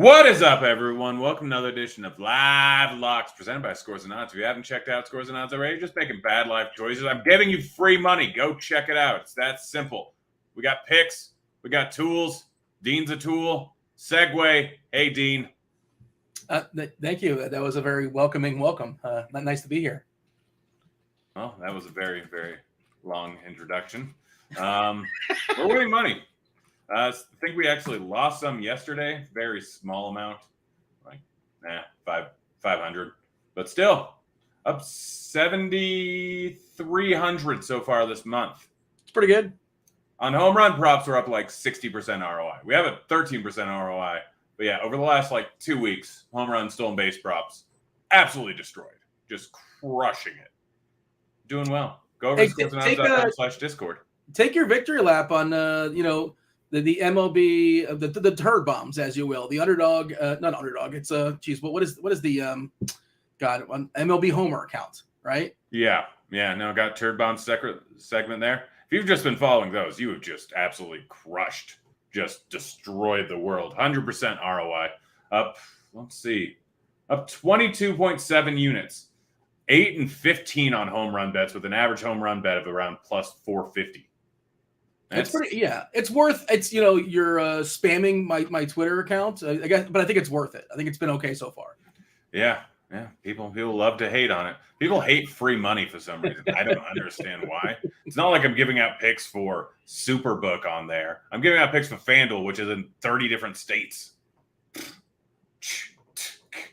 What is up, everyone? Welcome to another edition of Live Locks presented by Scores and Odds. If you haven't checked out Scores and Odds already, just making bad life choices. I'm giving you free money. Go check it out. It's that simple. We got picks. We got tools. Dean's a tool. Segue. Hey, Dean. Thank you. That was a very welcoming welcome. Nice to be here. Well, that was a very, very long introduction. We're winning money. I think we actually lost some yesterday. Very small amount, like 500, but still up 7,300 so far this month. It's pretty good. On home run props, we're up like 60% ROI. We have a 13% ROI, but yeah, over the last like 2 weeks, home run, stolen base props, absolutely destroyed, just crushing it. Doing well. Go over to scoresandodds.com/Discord. Take your victory lap on the MLB, the turd bombs, as you will. The underdog, not underdog. It's what is the MLB Homer account, right? Yeah. No, got turd bomb segment there. If you've just been following those, you have just absolutely crushed, just destroyed the world. 100% ROI. Up 22.7 units. 8 and 15 on home run bets with an average home run bet of around plus 450. It's pretty, yeah. It's worth. It's you're spamming my Twitter account, I guess, but I think it's worth it. I think it's been okay so far. Yeah. People love to hate on it. People hate free money for some reason. I don't understand why. It's not like I'm giving out picks for Superbook on there. I'm giving out picks for FanDuel, which is in 30 different states.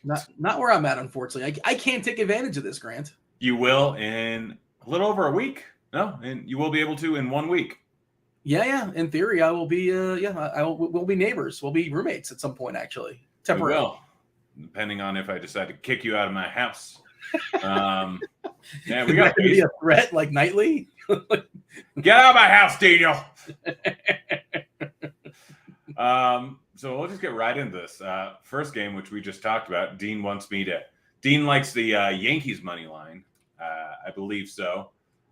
Not where I'm at, unfortunately. I can't take advantage of this, Grant. You will in a little over a week. No, and you will be able to in 1 week. Yeah. In theory, I will be. We'll be neighbors. We'll be roommates at some point, actually. Temporarily. We will, depending on if I decide to kick you out of my house. We got to be a threat like nightly. Get out of my house, Daniel. So we'll just get right into this first game, which we just talked about. Dean likes the Yankees money line. I believe so.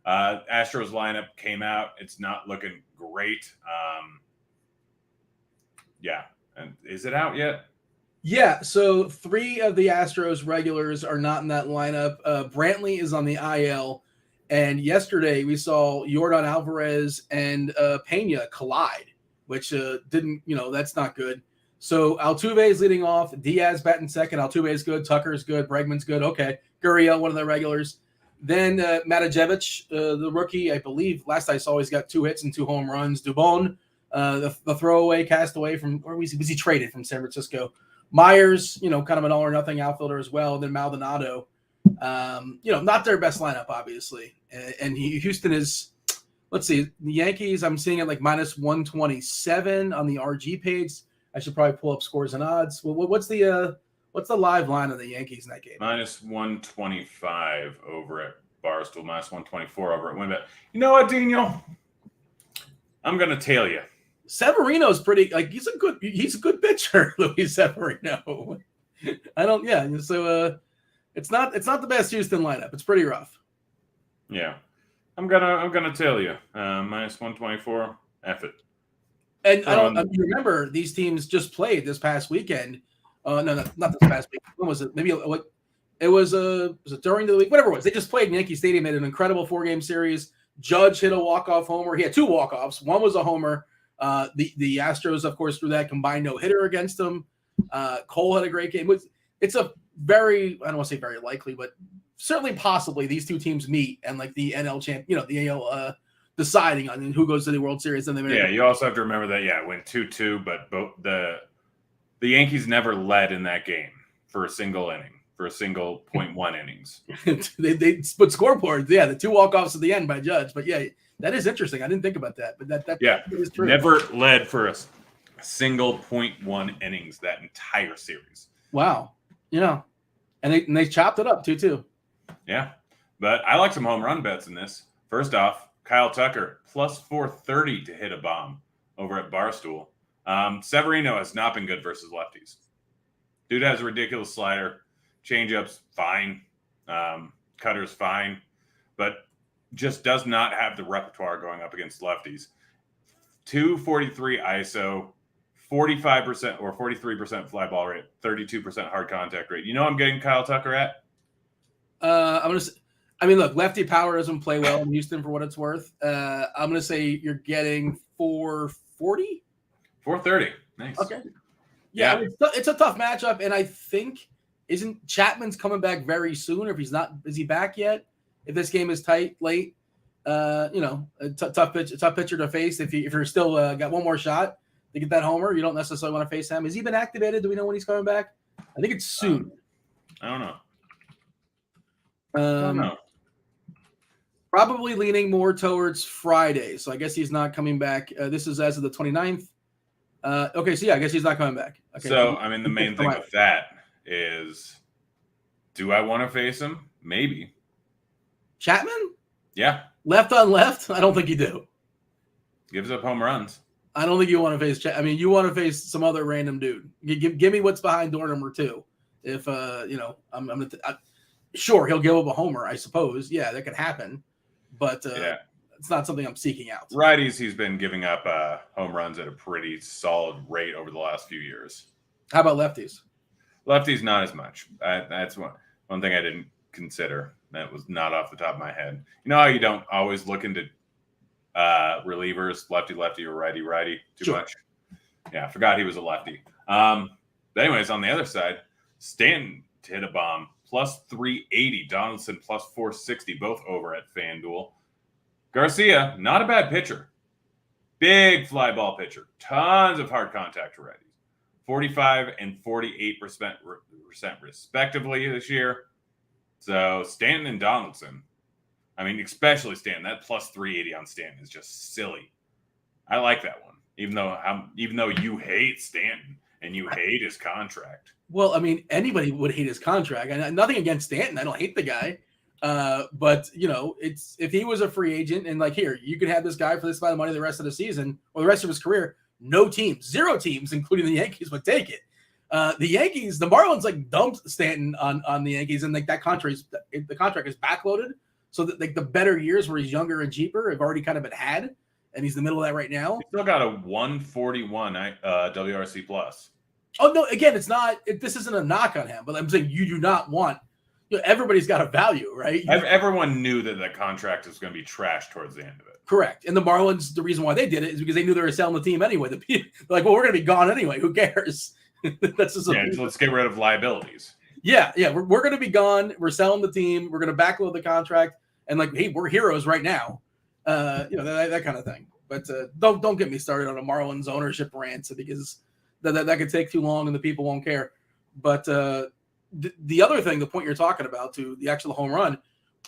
Astros lineup came out. It's not looking great. And is it out yet? Yeah, so 3 of the Astros regulars are not in that lineup. Brantley is on the IL, and yesterday we saw Yordan Alvarez and Pena collide, which didn't, that's not good. So Altuve is leading off, Diaz batting second, Altuve is good, Tucker's good, Bregman's good, okay. Gurriel, one of the regulars. Then Matijevic, the rookie, I believe, last I saw, he's got 2 hits and 2 home runs. Dubon, the throwaway castaway from, where was he traded from San Francisco? Myers, kind of an all-or-nothing outfielder as well. Then Maldonado, not their best lineup, obviously. And Houston is, let's see, the Yankees, I'm seeing it like minus 127 on the RG page. I should probably pull up Scores and Odds. Well, what's the live line of the Yankees in that game? Minus 125 over at Barstool, minus 124 over at WinBet. You know what, Daniel? I'm going to tell you. Severino's pretty, he's a good pitcher, Luis Severino. So it's not the best Houston lineup. It's pretty rough. Yeah. I'm gonna tell you. Minus 124, F it. And you remember these teams just played this past weekend. No, not this past week. When was it? Maybe was it during the week? Whatever it was. They just played in Yankee Stadium in an incredible 4-game series. Judge hit a walk-off homer. He had 2 walk-offs. One was a homer. The Astros, of course, through that combined no-hitter against them. Cole had a great game. It's a very, I don't want to say very likely, but certainly possibly these 2 teams meet and like the NL champ, the AL deciding on who goes to the World Series. And you also have to remember that it went 2-2, but both the Yankees never led in that game for a single inning, for a single 0.1 innings. they put scoreboards. Yeah, the 2 walk-offs at the end by Judge. But yeah, that is interesting. I didn't think about that, but that is true. Never led for a single 0.1 innings that entire series. Wow. And they chopped it up too. Yeah, but I like some home run bets in this. First off, Kyle Tucker plus 430 to hit a bomb over at Barstool. Severino has not been good versus lefties. Dude has a ridiculous slider. Changeups, fine. Cutter's fine. But just does not have the repertoire going up against lefties. 243 ISO, 45% or 43% fly ball rate, 32% hard contact rate. You know I'm getting Kyle Tucker at? I'm gonna. I mean, look, lefty power doesn't play well in Houston for what it's worth. I'm gonna say you're getting 440. 430. Nice. Okay. Yeah, I mean, it's a tough matchup, and I think isn't Chapman's coming back very soon, or if he's not, is he back yet? If this game is tight late, a tough pitcher to face. If you're still got one more shot to get that homer, you don't necessarily want to face him. Has he been activated? Do we know when he's coming back? I think it's soon. I don't know. I don't know. Probably leaning more towards Friday. So I guess he's not coming back. This is as of the 29th. Okay, so yeah, I guess he's not coming back. Okay. So, I mean, the main thing with that is, do I want to face him? Maybe. Chapman? Yeah. Left on left? I don't think you do. Gives up home runs. I don't think you want to face Chapman. I mean, you want to face some other random dude. Give me what's behind door number 2. If, sure, he'll give up a homer, I suppose. Yeah, that could happen. But it's not something I'm seeking out. Righties, he's been giving up home runs at a pretty solid rate over the last few years. How about lefties? Lefties, not as much. That's one thing I didn't consider. That was not off the top of my head. You know how you don't always look into relievers, lefty, or righty too much? Yeah, I forgot he was a lefty. But anyways, on the other side, Stanton hit a bomb. Plus 380. Donaldson plus 460, both over at FanDuel. Garcia, not a bad pitcher. Big fly ball pitcher. Tons of hard contact righties. 45 and 48% respectively this year. So Stanton and Donaldson. I mean, especially Stanton. That plus 380 on Stanton is just silly. I like that one. Even though you hate Stanton and you hate his contract. Well, I mean, anybody would hate his contract. And nothing against Stanton. I don't hate the guy. But it's if he was a free agent and here, you could have this guy for this amount of money the rest of the season or the rest of his career. No teams, 0 teams, including the Yankees, would take it. The Marlins dumped Stanton on the Yankees, and that contract is backloaded. So that the better years where he's younger and cheaper have already kind of been had, and he's in the middle of that right now. He's still got a 141 WRC plus. Oh no! Again, it's not. This isn't a knock on him, but I'm saying you do not want. Everybody's got a value, right? Everyone knew that contract was going to be trashed towards the end of it. Correct. And the Marlins, the reason why they did it is because they knew they were selling the team anyway. They're like, well, we're going to be gone anyway. Who cares? That's just so let's get rid of liabilities. Yeah. We're going to be gone. We're selling the team. We're going to backload the contract, and hey, we're heroes right now. That kind of thing. But don't get me started on a Marlins ownership rant because that could take too long and the people won't care. But the other thing, the point you're talking about, to the actual home run,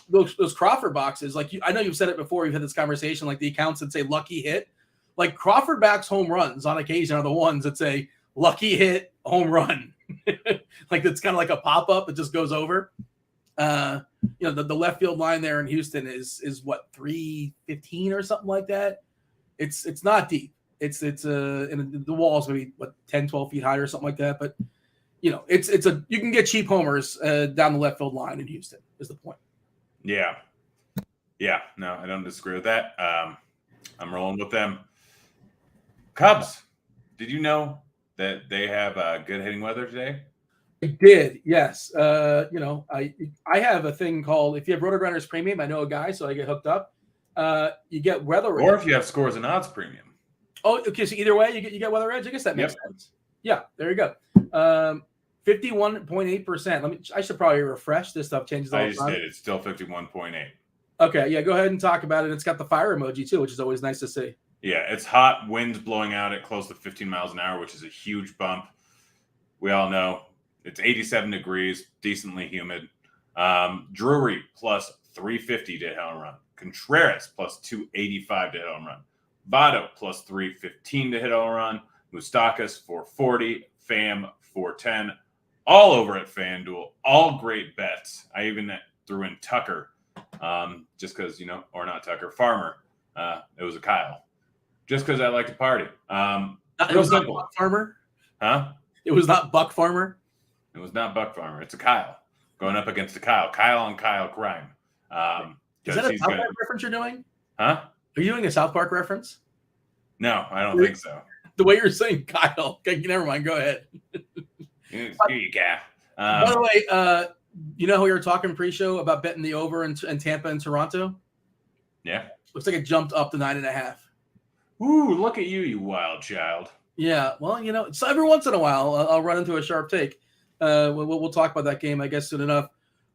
those Crawford boxes, I know you've said it before, you've had this conversation, the accounts that say lucky hit, Crawford backs home runs on occasion are the ones that say lucky hit home run. It's kind of like a pop-up that just goes over. The left field line there in Houston is what, 315 or something like that. It's not deep. It's and the wall's maybe 10, 12 feet high or something like that. But you can get cheap homers down the left field line in Houston is the point. Yeah. No, I don't disagree with that. I'm rolling with them. Cubs. Did you know that they have good hitting weather today? I did, yes. I have a thing called, if you have Roto-Grinders Premium, I know a guy, so I get hooked up. You get Weather Edge. Or if you have Scores and Odds Premium. Oh, okay. So either way, you get Weather Edge. I guess that makes sense. Yeah, there you go. 51.8%. I should probably refresh this stuff. Changes all the time. I just did. It's still 51.8. Okay, yeah. Go ahead and talk about it. It's got the fire emoji too, which is always nice to see. Yeah, it's hot. Winds blowing out at close to 15 miles an hour, which is a huge bump. We all know it's 87 degrees, decently humid. Drury plus 350 to hit home run. Contreras plus 285 to hit home run. Votto plus 315 to hit home run. Moustakas 440. Pham 410. All over at FanDuel. All great bets. I even threw in Tucker, just because, or not Tucker, Farmer. It was a Kyle. Just because I like to party. It was not Buck Farmer? Huh? It was not Buck Farmer? It was not Buck Farmer. It's a Kyle. Going up against a Kyle. Kyle on Kyle crime. Is that a South Park reference you're doing? Huh? Are you doing a South Park reference? No, I don't think so. The way you're saying Kyle. Okay, never mind. Go ahead. Here you go. By the way, you know how we were talking pre-show about betting the over in Tampa and Toronto? Yeah. Looks like it jumped up to 9.5. Ooh, look at you, you wild child. Yeah, well, you know, so every once in a while, I'll run into a sharp take. We'll talk about that game, I guess, soon enough.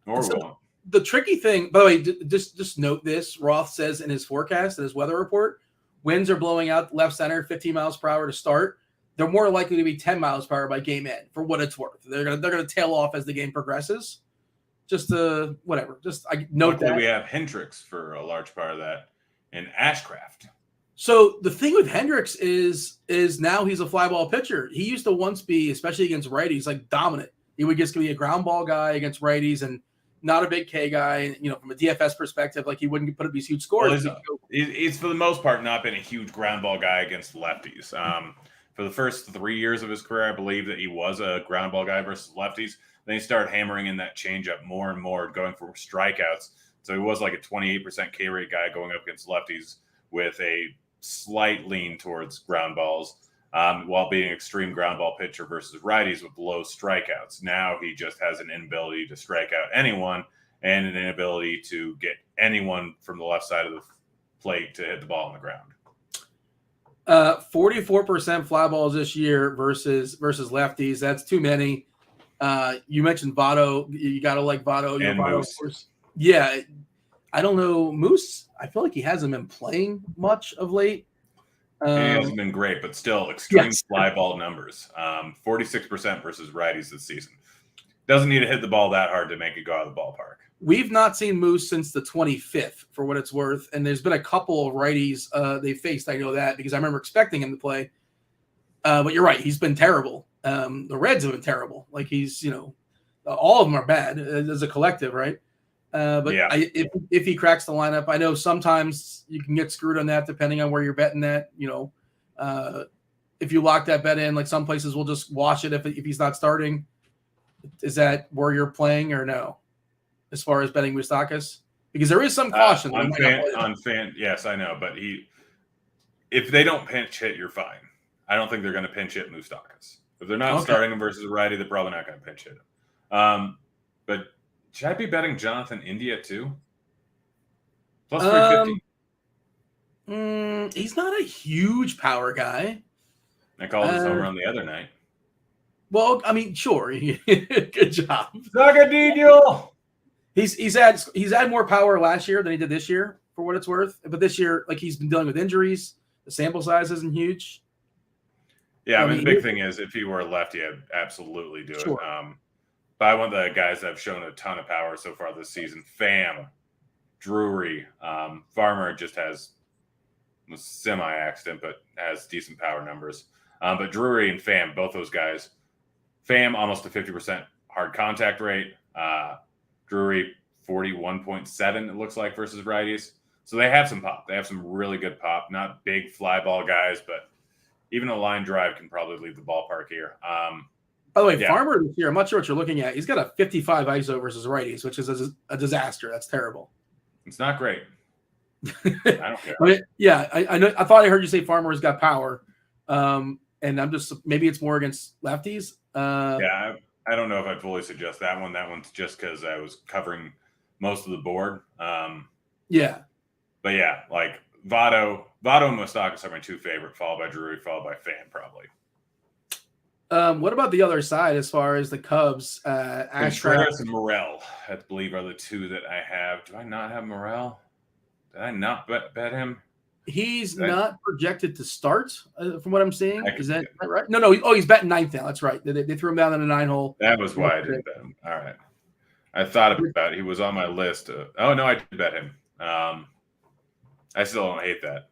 Or So, won't. the tricky thing, by the way, just note this: Roth says in his forecast, in his weather report, winds are blowing out left center, 15 miles per hour to start. They're more likely to be 10 miles per hour by game end, for what it's worth. They're gonna tail off as the game progresses. Just whatever. Just I note Luckily, that we have Hendricks for a large part of that, and Ashcraft. So the thing with Hendricks is now he's a fly ball pitcher. He used to once be, especially against righties, like dominant. He would just be a ground ball guy against righties and not a big K guy. You know, from a DFS perspective, like he wouldn't put up these huge scores. Well, he's for the most part not been a huge ground ball guy against lefties. For the first 3 years of his career, I believe that he was a ground ball guy versus lefties. Then he started hammering in that changeup more and more, going for strikeouts. So he was like a 28% K rate guy going up against lefties with a slight lean towards ground balls, while being an extreme ground ball pitcher versus righties with low strikeouts. Now he just has an inability to strike out anyone and an inability to get anyone from the left side of the plate to hit the ball on the ground. 44% fly balls this year versus lefties. That's too many. You mentioned Votto. You got to like Votto. And Votto, Moose. of course. Yeah. I don't know. Moose, I feel like he hasn't been playing much of late. He hasn't been great, but still extreme fly ball numbers. 46% versus righties this season. Doesn't need to hit the ball that hard to make it go out of the ballpark. We've not seen Moose since the 25th, for what it's worth. And there's been a couple of righties they faced. I know that because I remember expecting him to play. But you're right. He's been terrible. The Reds have been terrible. Like he's, all of them are bad as a collective, right? But yeah. If he cracks the lineup, I know sometimes you can get screwed on that depending on where you're betting that. If you lock that bet in, like some places will just wash it if he's not starting. Is that where you're playing or no? As far as betting Moustakas, because there is some caution on fan. Yes, I know, but if they don't pinch hit, you're fine. I don't think they're going to pinch hit Moustakas. If they're not starting him versus a righty, they're probably not going to pinch hit him. But should I be betting Jonathan India too? Plus 350. He's not a huge power guy. I called his home run the other night. Well, I mean, sure. Good job. Zagadinho! He's had more power last year than he did this year, for what it's worth. But this year, like he's been dealing with injuries. The sample size isn't huge. Yeah, I mean the big thing is if he were a lefty, I'd absolutely do it. But I want the guys that have shown a ton of power so far this season. Pham, Drury, Farmer just has a semi-accident, but has decent power numbers. But Drury and Pham, both those guys. Pham almost a 50% hard contact rate. Drury 41.7 it looks like versus righties. So they have some pop. They have some really good pop. Not big fly ball guys, but even a line drive can probably leave the ballpark here. By the way, Farmer this year, I'm not sure what you're looking at. He's got a 55 ISO versus righties, which is a disaster. That's terrible. It's not great. I don't care. I know. I thought I heard you say Farmer's got power, and I'm just maybe it's more against lefties. I don't know if I'd fully suggest that one. That one's just because I was covering most of the board. But yeah, like Votto and Moustakas are my two favorite, followed by Drury, followed by Pham probably. What about the other side as far as the Cubs? Contreras and Morel, I believe, are the two that I have. Do I not have Morel? Did I not bet him? He's not projected to start, from what I'm seeing. Is that right? No. He's batting ninth now. That's right. They threw him down in the 9 hole. That was why I didn't bet him. All right. I thought about it. He was on my list. Oh, no, I did bet him. I still don't hate that.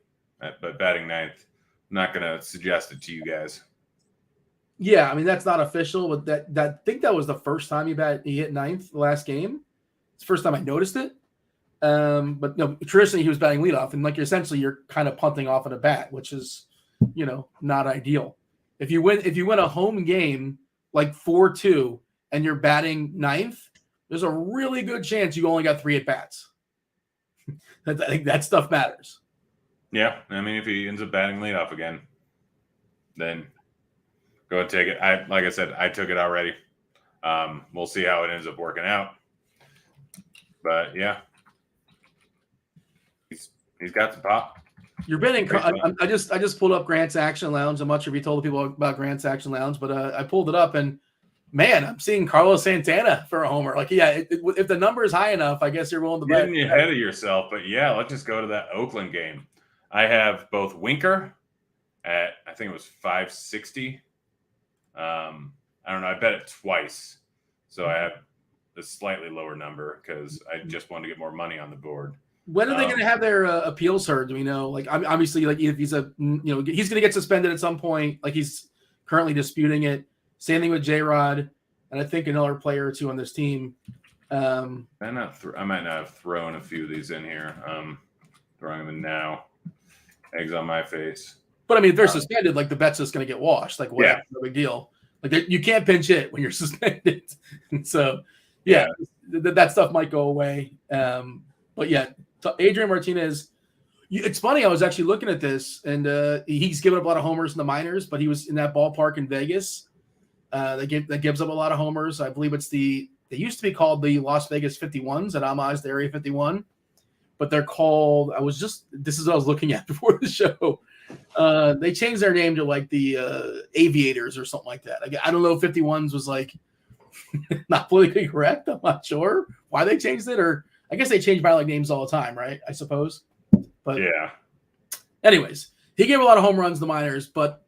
But batting ninth, I'm not going to suggest it to you guys. Yeah, I mean, that's not official. But I think that was the first time he hit ninth the last game. It's the first time I noticed it. But no, traditionally he was batting leadoff, and essentially you're kind of punting off at a bat, which is, not ideal. If you win a home game like 4-2 and you're batting ninth, there's a really good chance you only got 3 at bats. I think that stuff matters. Yeah, I mean, if he ends up batting leadoff again, then go and take it. Like I said, I took it already. We'll see how it ends up working out. But yeah, he's got the pop. You're betting. I just pulled up Grant's Action Lounge. I'm not sure if you told the people about Grant's Action Lounge, but I pulled it up and man, I'm seeing Carlos Santana for a homer. Like, yeah, if the number is high enough, I guess you're willing to bet. Getting ahead of yourself, but yeah, let's just go to that Oakland game. I have both Winker at I think it was 560. I don't know. I bet it twice, so I have a slightly lower number because I just wanted to get more money on the board. When are they going to have their appeals heard? Do we know? Like, obviously, like if he's he's going to get suspended at some point. Like he's currently disputing it. Same thing with J-Rod, and I think another player or two on this team. I might not have thrown a few of these in here. Throwing them in now. Eggs on my face. But I mean, if they're suspended, like the bet's just going to get washed. Like, what? Yeah. No big deal. Like you can't pinch hit when you're suspended. And so, yeah, that stuff might go away. But yeah. Adrian Martinez, it's funny. I was actually looking at this, and he's given up a lot of homers in the minors, but he was in that ballpark in Vegas. That gives up a lot of homers. I believe they used to be called the Las Vegas 51s at Amaz, the Area 51, but they're called. This is what I was looking at before the show. They changed their name to like the Aviators or something like that. I don't know if 51s was like not politically correct. I'm not sure why they changed it, or I guess they change by like names all the time, right? I suppose. But yeah. Anyways, he gave a lot of home runs in the minors, but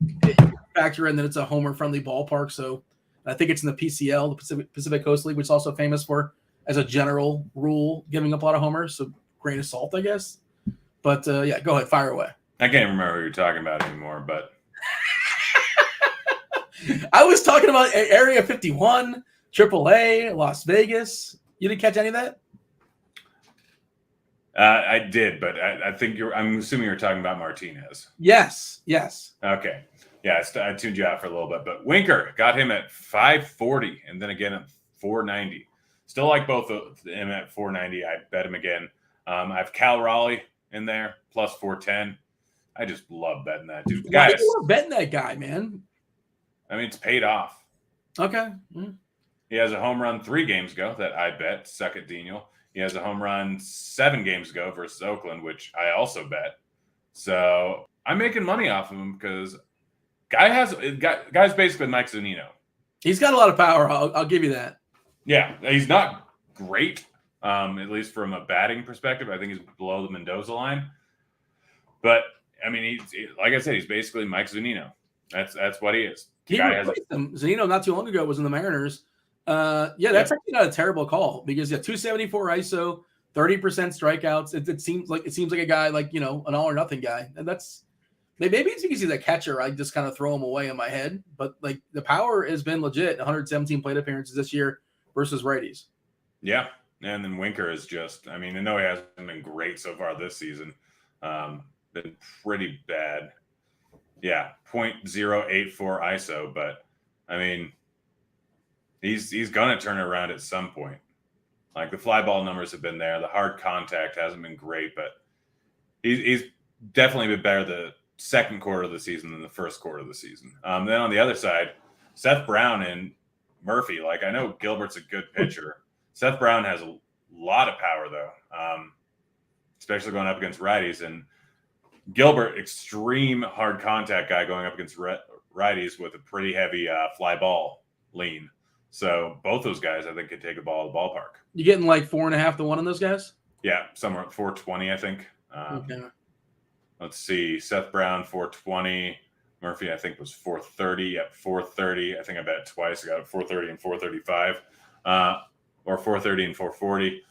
factor in that it's a homer-friendly ballpark. So I think it's in the PCL, the Pacific Coast League, which is also famous for, as a general rule, giving up a lot of homers. So grain of salt, I guess. But yeah, go ahead, fire away. I can't remember who you're talking about anymore, but I was talking about Area 51, AAA, Las Vegas. You didn't catch any of that? I did, but I think I'm assuming you're talking about Martinez. Yes. Okay. Yeah, I tuned you out for a little bit, but Winker got him at 540 and then again at 490. Still like both of him at 490. I bet him again. I have Cal Raleigh in there plus 410. I just love betting that dude. Why do you love betting that guy, man? I mean, it's paid off. Okay. He has a home run 3 games ago that I bet. Suck it, Daniel. He has a home run 7 games ago versus Oakland, which I also bet. So I'm making money off of him because guy's basically Mike Zunino. He's got a lot of power. I'll give you that. Yeah, he's not great, at least from a batting perspective. I think he's below the Mendoza line. But I mean, like I said, he's basically Mike Zunino. That's what he is. Zunino not too long ago was in the Mariners. That's actually not a terrible call because 274 ISO, 30% strikeouts. It seems like a guy like an all or nothing guy, and that's maybe it's because he's a catcher. I just kind of throw him away in my head, but like the power has been legit. 117 plate appearances this year versus righties. Yeah, and then Winker is just. I mean, I know he hasn't been great so far this season. Been pretty bad. Yeah, 0.084 ISO, but I mean. He's going to turn it around at some point. Like the fly ball numbers have been there. The hard contact hasn't been great, but he's definitely been better the second quarter of the season than the first quarter of the season. Then on the other side, Seth Brown and Murphy. Like I know Gilbert's a good pitcher. Seth Brown has a lot of power though, especially going up against righties. And Gilbert, extreme hard contact guy going up against righties with a pretty heavy fly ball lean. So both those guys, I think, could take a ball to the ballpark. You getting like 4.5 to 1 on those guys? Yeah, somewhere at 420, I think. Okay. Let's see. Seth Brown, 420. Murphy, I think, was 430 at 430. I think I bet it twice. I got it 430 and 435, or 430 and 440.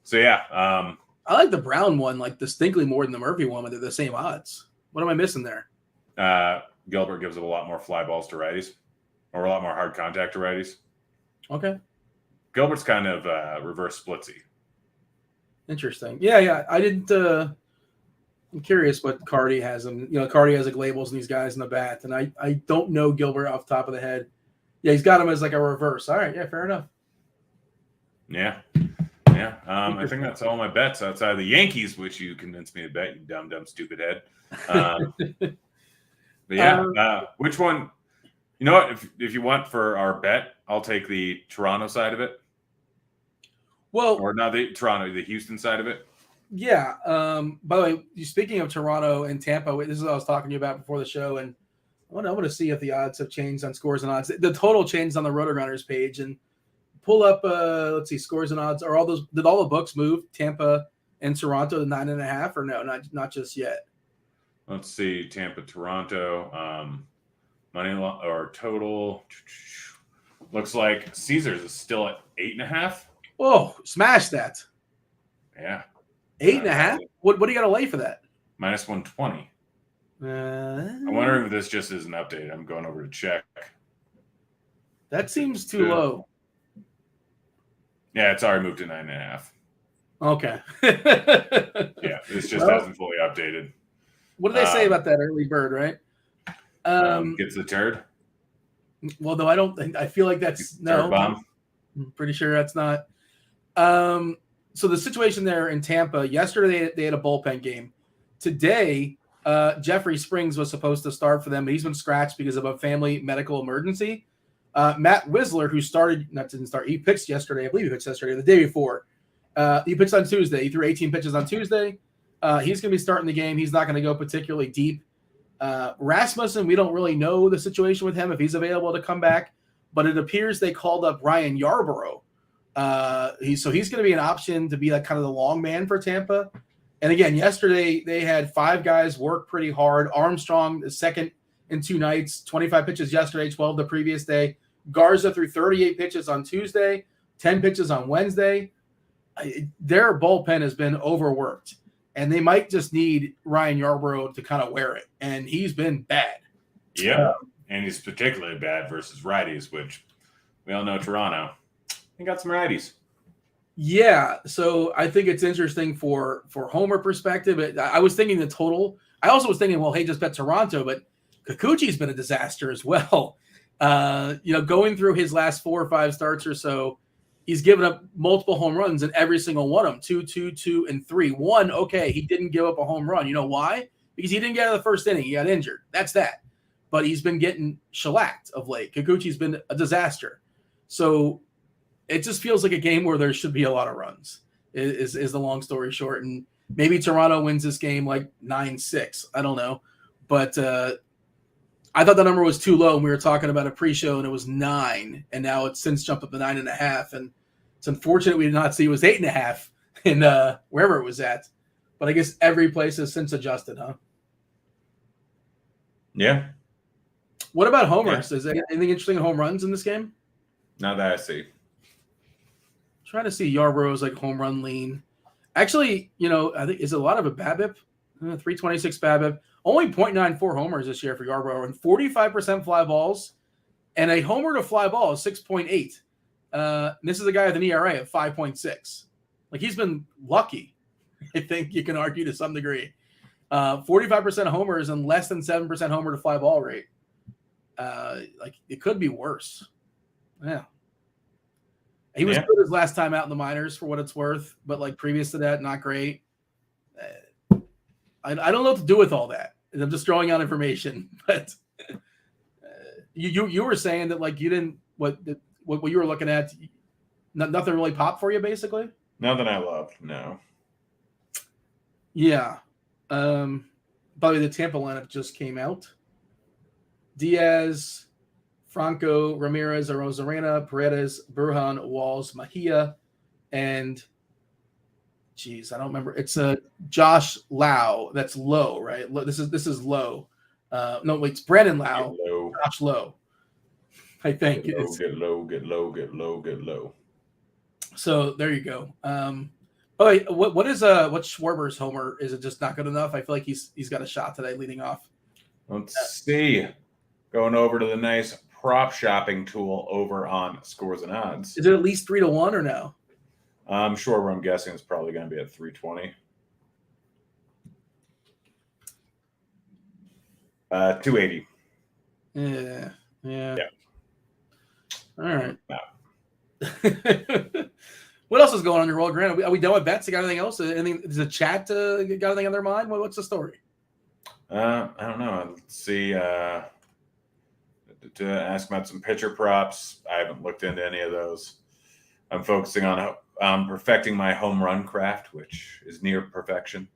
So yeah. I like the Brown one like distinctly more than the Murphy one, but they're the same odds. What am I missing there? Gilbert gives up a lot more fly balls to righties, or a lot more hard contact to righties. Okay. Gilbert's kind of reverse splitsy. Interesting. Yeah. I didn't. I'm curious what Cardi has him. Cardi has like labels and these guys in the bat, and I don't know Gilbert off the top of the head. Yeah, he's got him as like a reverse. All right. Yeah, fair enough. Yeah. I think that's all my bets outside of the Yankees, which you convinced me to bet. You dumb stupid head. But yeah, which one? You know what? If you want for our bet, I'll take the Toronto side of it. Well, or not the Toronto, the Houston side of it. Yeah. By the way, speaking of Toronto and Tampa, this is what I was talking to you about before the show, and I want to see if the odds have changed on Scores and Odds. The total changed on the RotoGrunners page, and pull up. Let's see, Scores and Odds. Are all those? Did all the books move? Tampa and Toronto to 9.5, or no? Not just yet. Let's see, Tampa, Toronto, money or total. Looks like Caesars is still at 8.5. Oh, smash that! Yeah. 8.5. What do you got to lay for that? Minus 120. I'm wondering if this just is an update. I'm going over to check. That seems too low. Yeah, it's already moved to 9.5. Okay. Yeah, this just hasn't fully updated. What do they say about that early bird, right? Gets the turd. Well, no, I don't think. I feel like that's no. Bomb. I'm pretty sure that's not. So the situation there in Tampa yesterday, they had a bullpen game. Today, Jeffrey Springs was supposed to start for them, but he's been scratched because of a family medical emergency. Matt Whistler, who didn't start. He pitched yesterday. I believe he pitched yesterday, the day before. He pitched on Tuesday. He threw 18 pitches on Tuesday. He's going to be starting the game. He's not going to go particularly deep. Rasmussen, we don't really know the situation with him if he's available to come back, but it appears they called up Ryan Yarbrough. He's going to be an option to be like kind of the long man for Tampa. And again, yesterday they had 5 guys work pretty hard. Armstrong, the second in 2 nights, 25 pitches yesterday, 12 the previous day. Garza threw 38 pitches on Tuesday, 10 pitches on Wednesday. Their bullpen has been overworked, and they might just need Ryan Yarbrough to kind of wear it. And he's been bad. Yeah, and he's particularly bad versus righties, which we all know Toronto. He got some righties. Yeah, so I think it's interesting for Homer perspective. I was thinking the total. I also was thinking, well, hey, just bet Toronto, but Kikuchi's been a disaster as well. Going through his last 4 or 5 starts or so, he's given up multiple home runs in every single one of them. 2, 2, 2, and 3. 1, okay, he didn't give up a home run. You know why? Because he didn't get out of the first inning. He got injured. That's that. But he's been getting shellacked of late. Kikuchi's been a disaster. So it just feels like a game where there should be a lot of runs, is the long story short. And maybe Toronto wins this game like 9-6. I don't know. But I thought the number was too low, and we were talking about a pre-show, and it was 9. And now it's since jumped up to 9.5. And it's unfortunate we did not see it was 8.5 in wherever it was at. But I guess every place has since adjusted, huh? Yeah. What about homers? Yeah. Is there anything interesting in home runs in this game? Not that I see. Trying to see Yarbrough's like home run lean. Actually, I think is a lot of a BABIP, 326 BABIP. Only 0.94 homers this year for Yarbrough, and 45% fly balls, and a homer to fly ball is 6.8. This is a guy with an ERA of 5.6. Like, he's been lucky, I think you can argue to some degree. 45% of homers and less than 7% homer to fly ball rate. Like, it could be worse. Yeah. He was good his last time out in the minors, for what it's worth, but like previous to that, not great. I don't know what to do with all that. I'm just throwing out information, but you were saying that like you didn't what you were looking at, nothing really popped for you, basically. Nothing I loved, no. Yeah, probably the Tampa lineup just came out. Diaz, Franco, Ramirez, Arozarena, Paredes, Burhan, Walls, Mejia, and I don't remember. It's Josh Lau. That's Low, right? This is Low. No, wait, it's Brandon Lau. Josh Low. I think get low. So there you go. Wait, what's Schwarber's homer? Is it just not good enough? I feel like he's got a shot today leading off. Let's see. Going over to the nice prop shopping tool over on Scores and Odds. Is it at least 3-1 or no? I'm sure I'm guessing it's probably going to be at 320. 280. Yeah. All right. What else is going on in your world, Grant? Are we done with bets? You got anything else? Anything? Does the chat got anything on their mind? What's the story? I don't know. Let's see. To ask about some pitcher props. I haven't looked into any of those. I'm focusing on perfecting my home run craft, which is near perfection.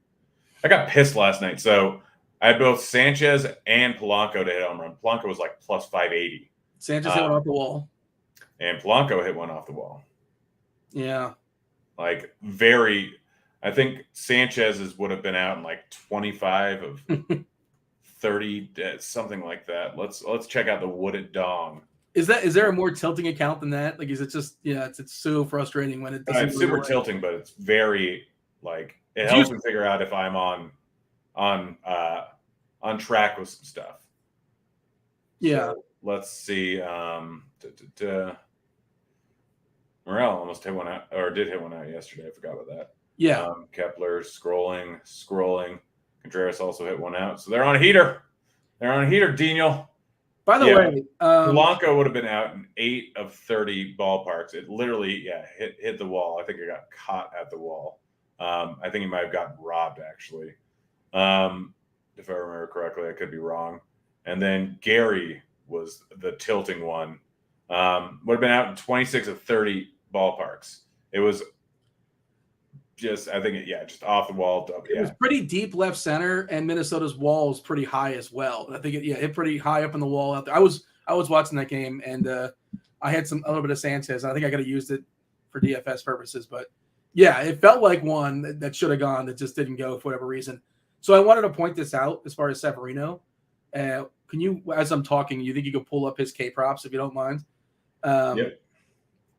I got pissed last night. So I had both Sanchez and Polanco to hit home run. Polanco was like plus 580. Sanchez hit one off the wall. And Polanco hit one off the wall. Yeah. Like I think Sanchez's would have been out in like 25 of 30, something like that. Let's check out the Wooded Dong. Is there a more tilting account than that? Like, is it just it's so frustrating when it doesn't. It's super tilting, but it's very like it helps me figure out if I'm on track with some stuff. Yeah. So let's see. Morel almost hit one out, or did hit one out yesterday. I forgot about that. Yeah. Kepler scrolling. Contreras also hit one out. So they're on a heater. Daniel. By the way, Polanco would have been out in 8 of 30 ballparks. It literally, hit the wall. I think it got caught at the wall. I think he might have gotten robbed, actually. If I remember correctly, I could be wrong. And then Gary was the tilting one. Would have been out in 26 of 30 ballparks. It was just, I think, just off the wall. It was pretty deep left center, and Minnesota's wall was pretty high as well. I think it hit pretty high up in the wall out there. I was watching that game, and I had a little bit of Sanchez, and I think I could have used it for DFS purposes. But yeah, it felt like one that should have gone that just didn't go for whatever reason. So I wanted to point this out as far as Severino. Can you, as I'm talking, you think you could pull up his K props if you don't mind? Yep.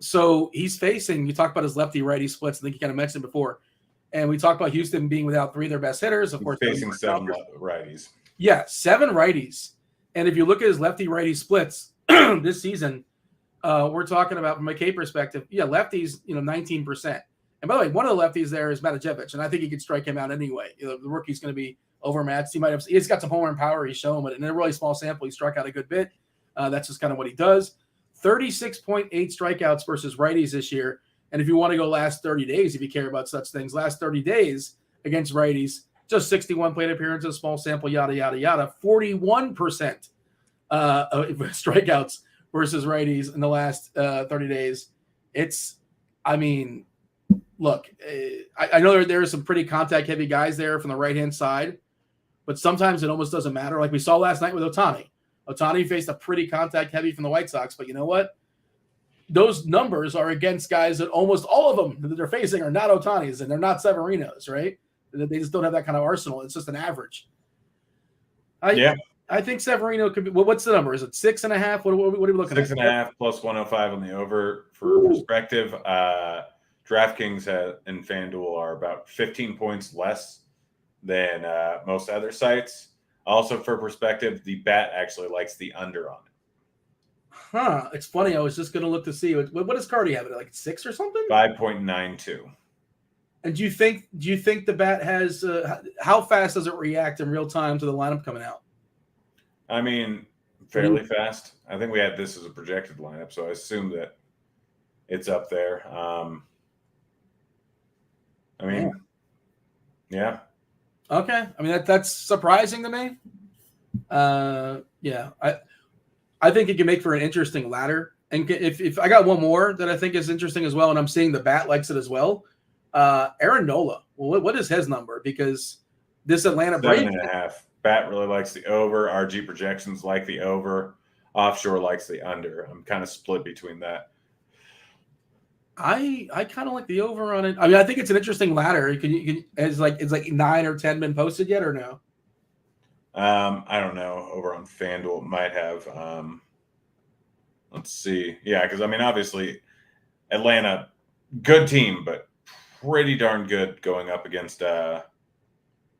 So he's facing, you talked about his lefty righty splits. I think you kind of mentioned before. And we talked about Houston being without 3 of their best hitters. Of course, facing 7 righties. Yeah, 7 righties. And if you look at his lefty righty splits this season, we're talking about from a K perspective, lefties, 19%. And by the way, one of the lefties there is Matijevic, and I think he could strike him out anyway. The rookie's going to be overmatched. He's got some home run power. He's shown, but in a really small sample, he struck out a good bit. That's just kind of what he does. 36.8 strikeouts versus righties this year. And if you want to go last 30 days, if you care about such things, last 30 days against righties, just 61 plate appearances, small sample, yada, yada, yada. 41% strikeouts versus righties in the last 30 days. Look, I know there are some pretty contact-heavy guys there from the right-hand side, but sometimes it almost doesn't matter. Like we saw last night with Ohtani. Ohtani faced a pretty contact-heavy from the White Sox, but you know what? Those numbers are against guys that almost all of them that they're facing are not Ohtani's, and they're not Severinos, right? They just don't have that kind of arsenal. It's just an average. I think Severino could be. What's the number? Is it 6.5? What are we looking at? 6.5 plus 105 on the over for perspective. DraftKings and FanDuel are about 15 points less than most other sites. Also, for perspective, the bat actually likes the under on it. Huh. It's funny. I was just going to look to see. What does Cardi have? Like 6 or something? 5.92. And do you think the bat has how fast does it react in real time to the lineup coming out? I mean, fairly fast. I think we had this as a projected lineup, so I assume that it's up there. Yeah. Okay. I mean, that's surprising to me. I think it can make for an interesting ladder. And if I got one more that I think is interesting as well, and I'm seeing the bat likes it as well. Aaron Nola. Well, what is his number? Because this Atlanta Braves 7.5. Bat really likes the over. RG projections like the over. Offshore likes the under. I'm kind of split between that. I kind of like the over on it. I mean, I think it's an interesting ladder. It's like 9 or 10 been posted yet or no? I don't know. Over on FanDuel, it might have. Let's see. Yeah, because I mean, obviously, Atlanta, good team, but pretty darn good going up against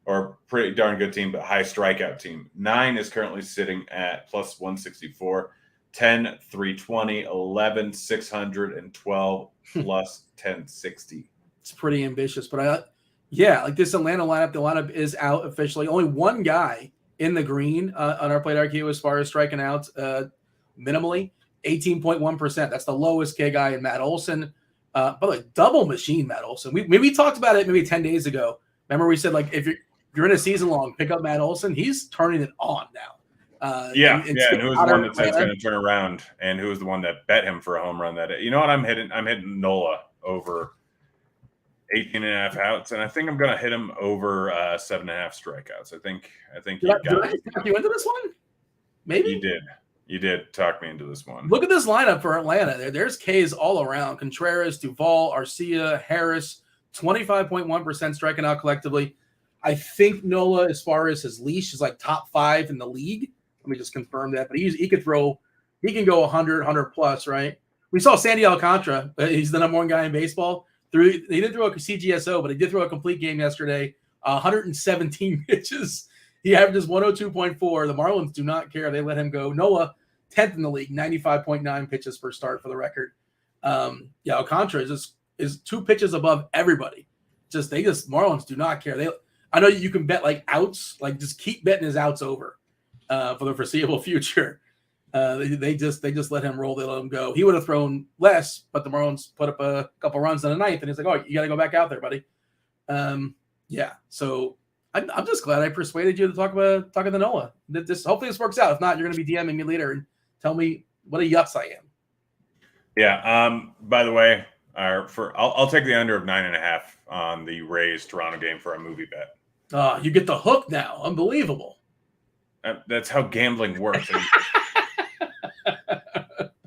or pretty darn good team, but high strikeout team. 9 is currently sitting at plus 164. 10, 320, 11, 600, and 12 plus 1060. It's pretty ambitious, but like this Atlanta lineup, the lineup is out officially. Only one guy in the green on our plate IQ as far as striking out minimally, 18.1%. That's the lowest K guy in Matt Olson. But like double machine Matt Olson. We talked about it maybe 10 days ago. Remember we said like if you're you're in a season long, pick up Matt Olson. He's turning it on now. And who was the one that said it's going to turn around, and who was the one that bet him for a home run that day? You know what? I'm hitting Nola over 18.5 outs, and I think I'm going to hit him over 7.5 strikeouts. I think did I talk you into this one? Maybe you did talk me into this one. Look at this lineup for Atlanta. There's Ks all around: Contreras, Duvall, Arcia, Harris. 25.1% striking out collectively. I think Nola, as far as his leash, is like top 5 in the league. Let me just confirm that. But he can go 100 plus, right? We saw Sandy Alcantara. He's the number 1 guy in baseball. He didn't throw a CGSO, but he did throw a complete game yesterday. 117 pitches. He averages 102.4. The Marlins do not care. They let him go. Nola, 10th in the league, 95.9 pitches per start for the record. Alcantara is 2 pitches above everybody. Marlins do not care. I know you can bet like outs, like just keep betting his outs over for the foreseeable future. They just let him roll. They let him go. He would have thrown less, but the Marlins put up a couple runs in the ninth, and he's like, "Oh, you got to go back out there, buddy." So I'm just glad I persuaded you to talk to Nola. Hopefully this works out. If not, you're going to be DMing me later and tell me what a yutz I am. Yeah. By the way, I'll take the under of 9.5 on the Rays Toronto game for a movie bet. You get the hook now. Unbelievable. That's how gambling works.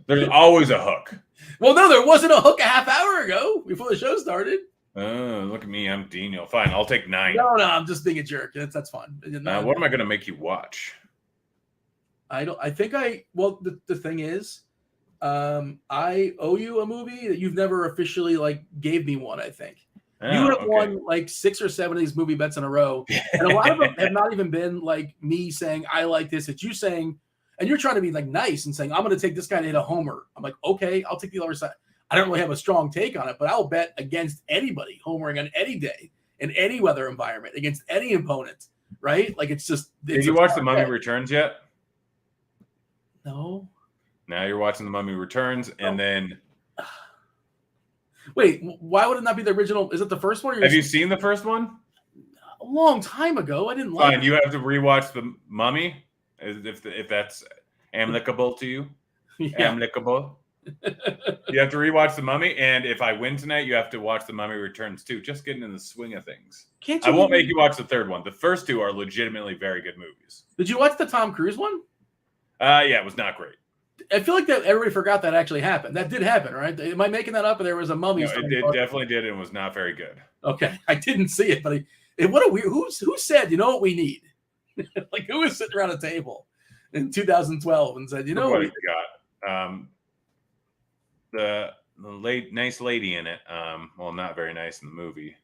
There's always a hook. Well, no, there wasn't a hook a half hour ago before the show started. Oh, look at me. I'm Dino. Fine. I'll take 9. No, I'm just being a jerk. That's fine. What am I going to make you watch? The thing is, I owe you a movie that you've never officially gave me one. I think you have won like 6 or 7 of these movie bets in a row, and a lot of them have not even been like me saying I like this. It's you saying, and you're trying to be like nice and saying I'm going to take this guy to hit a homer. I'm like, okay, I'll take the other side. I don't really have a strong take on it, but I'll bet against anybody homering on any day in any weather environment against any opponent. Right? Like it's just. Did you watch The Mummy Returns yet? No. Now you're watching The Mummy Returns, and then. Wait, why would it not be the original? Is it the first one? Have you seen the first one? A long time ago. I didn't like it. Fine, you have to rewatch The Mummy, if that's amicable to you. Yeah. Amicable. You have to rewatch The Mummy, and if I win tonight, you have to watch The Mummy Returns too. Just getting in the swing of things. I won't make you watch the third one. The first 2 are legitimately very good movies. Did you watch the Tom Cruise one? Yeah, it was not great. I feel like that everybody forgot that actually happened. That did happen, right? Am I making that up? Or there was a mummy? No, it definitely did, and was not very good. Okay, I didn't see it, but what a weird. Who said, you know what we need? Like who was sitting around a table in 2012 and said, you know what we got? The nice lady in it. Well, not very nice in the movie.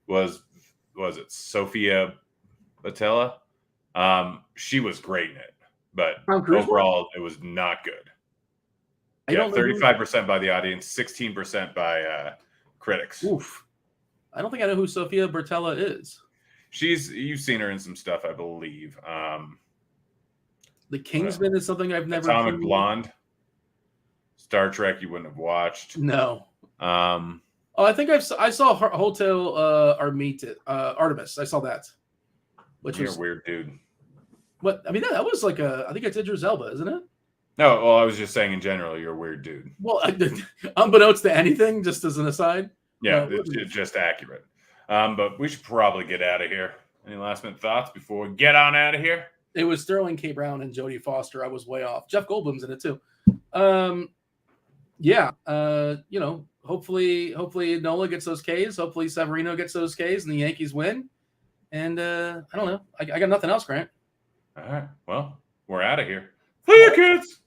Was it Sophia Boutella? She was great in it. But overall, it was not good. 35% by the audience, 16% by critics. Oof. I don't think I know who Sophia Boutella is. You've seen her in some stuff, I believe. The Kingsman is something I've never Atomic seen. Blonde. Star Trek you wouldn't have watched. No. I think I saw Hotel Artemis. I saw that. You're a weird dude. What I mean, that was like I think it's Idris Elba, isn't it? No, well, I was just saying in general, you're a weird dude. Well, unbeknownst to anything, just as an aside. Yeah, it's just accurate. But we should probably get out of here. Any last minute thoughts before we get on out of here? It was Sterling K. Brown and Jodie Foster. I was way off. Jeff Goldblum's in it too. Hopefully Nola gets those Ks. Hopefully Severino gets those Ks and the Yankees win. And I don't know. I got nothing else, Grant. All right. Well, we're out of here. See you, kids.